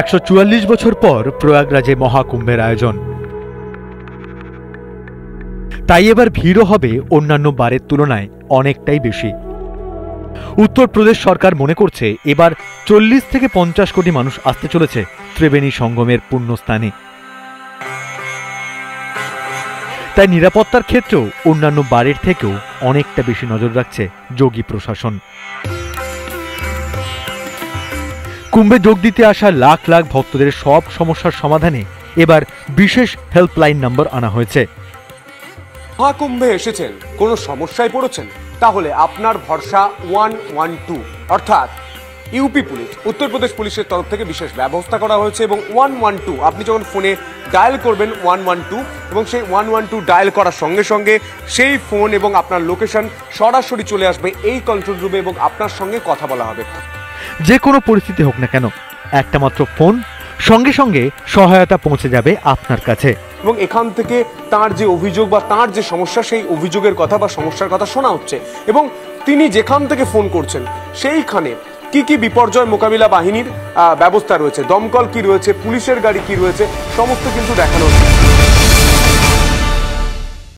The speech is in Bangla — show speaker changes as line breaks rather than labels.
144 বছর পর প্রয়াগরাজে মহাকুম্ভের আয়োজন। তাই এবার ভিড়ও হবে অন্যান্য বারের তুলনায় অনেকটাই বেশি। উত্তরপ্রদেশ সরকার মনে করছে এবার 40 থেকে 50 কোটি মানুষ আসতে চলেছে ত্রিবেণী সঙ্গমের পুণ্যস্থানে। তাই নিরাপত্তার ক্ষেত্রেও অন্যান্য বারের থেকেও অনেকটা বেশি নজর রাখছে যোগী প্রশাসন। কুম্ভে যোগ দিতে আসা লাখ লাখ ভক্তদের সব সমস্যার সমাধানে এবার বিশেষ হেল্পলাইন নম্বর আনা হয়েছে।
মহাকুম্ভে এসেছেন, কোনো সমস্যায় পড়েছেন, তাহলে আপনার ভরসা 112 অর্থাৎ ইউপি পুলিশ, উত্তরপ্রদেশ পুলিশের তরফ থেকে বিশেষ ব্যবস্থা করা হয়েছে। এবং 112 আপনি যখন ফোনে ডায়াল করবেন 112 এবং সেই 112 ডায়াল করার সঙ্গে সঙ্গে সেই ফোন এবং আপনার লোকেশন সরাসরি চলে আসবে এই কন্ট্রোল রুমে এবং আপনার সঙ্গে কথা বলা হবে।
যে কোনো পরিস্থিতি হোক না কেন, একটা মাত্র ফোন, সঙ্গে সঙ্গে সহায়তা পৌঁছে যাবে আপনার কাছে।
এবং এখান থেকে তার যে অভিযোগ বা তার যে সমস্যা, সেই অভিযোগের কথা বা সমস্যার কথা শোনা হচ্ছে এবং তিনি যেখান থেকে ফোন করছেন সেইখানে কি কি বিপর্যয় মোকাবিলা বাহিনীর ব্যবস্থা রয়েছে, দমকল কি রয়েছে, পুলিশের গাড়ি কি রয়েছে, সমস্ত কিন্তু দেখানো হচ্ছে।